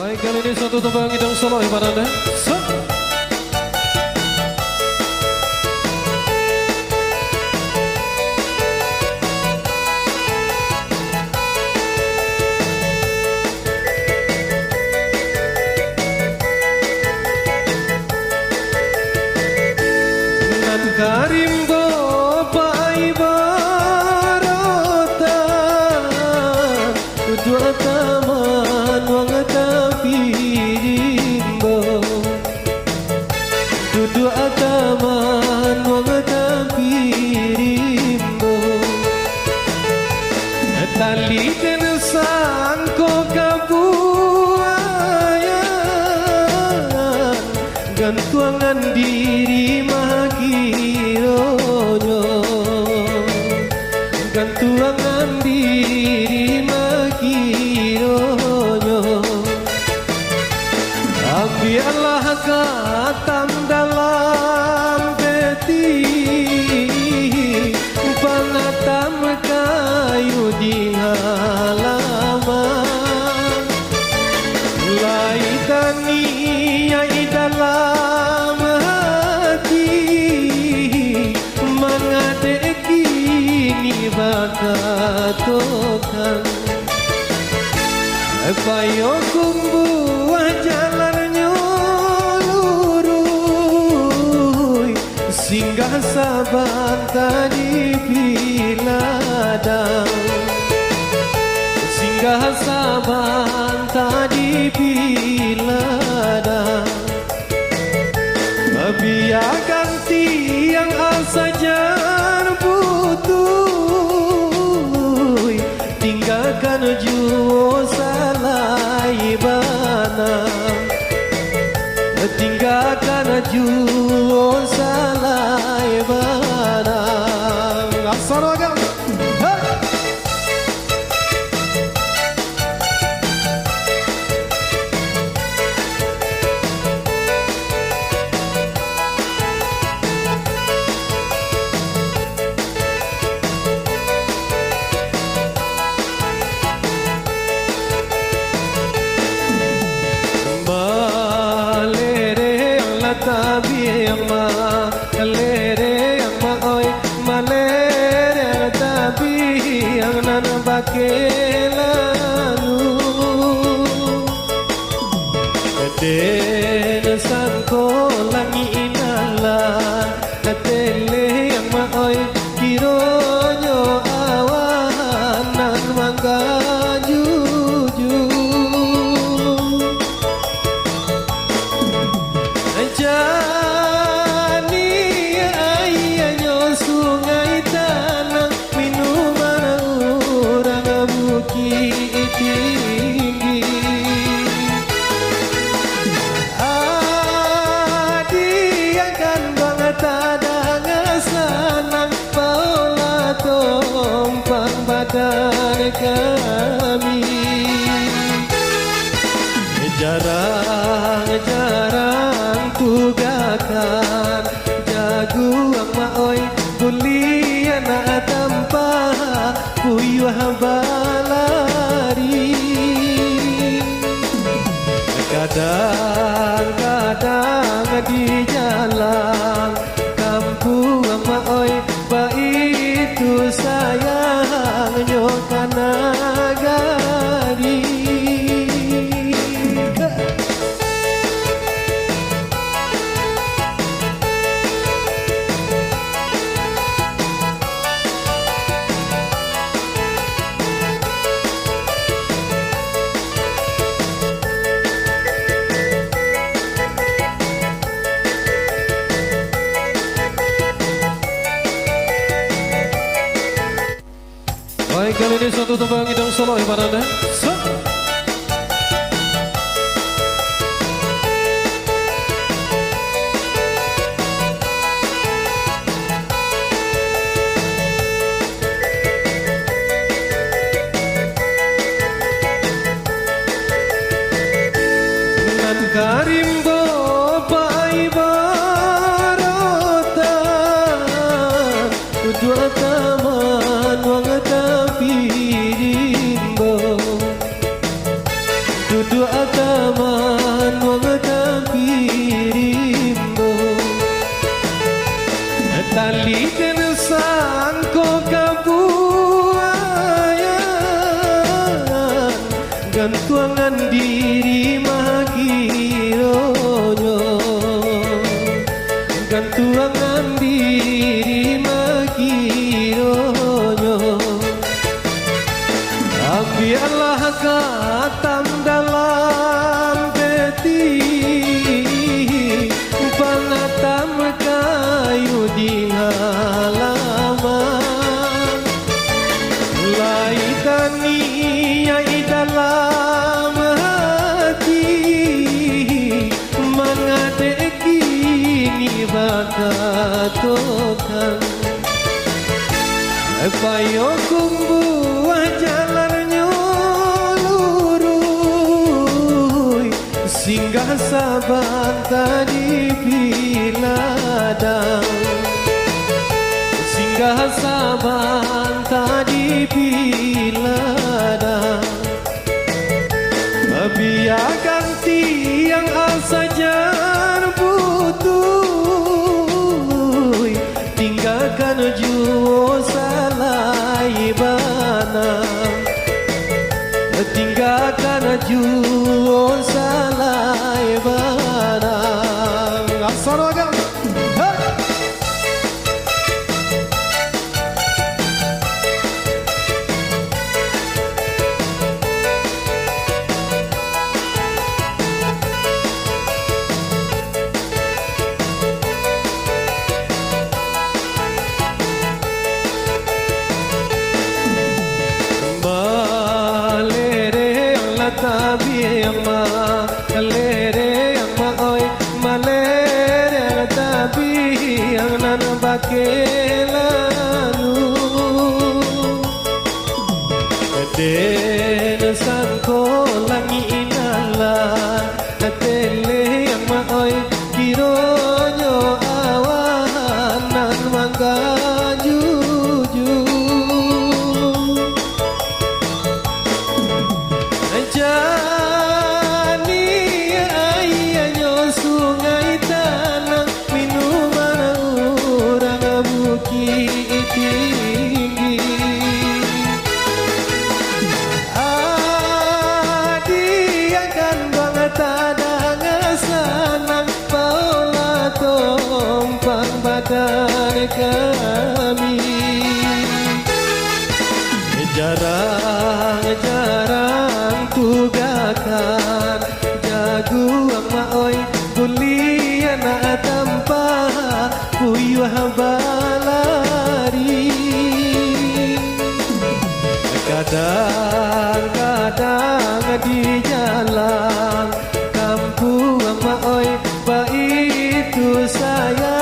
Baik, kali ini satu tembang hidung solo para Anda. Nan karim go pai barota dua taman wang tapirimbo dua taman wang tapirimbo tali dan sangko kabuayan gantuangan diri makironyo gantuangan diri makironyo biarlah katam dalam peti panatam kayu di halaman laitani yang dalam hati mengadek kini bakatokan payo kumbuah jalannya lurus singgah saban tadi piladang singgah saban tadi piladang biarkan tiang asajar butuh tinggalkan juo salai banang tinggalkan juo salai banang Assalamualaikum. Tabi ama lere ama oi malere tabi ang nan bakelalu den sangko langi inala tele ama oi kironyo awan nan mangga juju jani ayahnya sungai tanah minuman orang bukit tinggi adi akan banget ada ngasanang paula tompang badan kami jarang-jarang tugakan jaguang maoy kuliah na tanpa puyuh balari kadang-kadang di jalan kampung maoy ba itu sayang nyokana gari. Baik, kali ini satu tembang hidung solo para Anda. Nan karim go pai barota dua taman wang tapirimbo gantuangan diri magironyo, gantuangan diri magironyo. Biarlah katam dalam peti, panatam kayu di halaman, laikan niai dalam hati, mengadek kini bakatokan. Payo kumbuah jalannya lurus, singgah saban tadi biladang, singgah saban tadi biladang. Biar ganti yang saja butuh, tinggalkan juo salai banam, tinggalkan juo salai banam. Assalamualaikum. Tabi ama lere ama oi malere tabi ang nan bakelanu den sangko langi inala tele ama oi kironyo awan nan mangga juju. Jani ayahnya sungai tanah, minuman orang bukit tinggi. Adi akan banget ada sanang, paulah tompang badan kami. Jarang-jarang tugakan jaguang maoi kuliah tanpa puyuh balari. Kadang-kadang di jalan kampung maoi, itu saya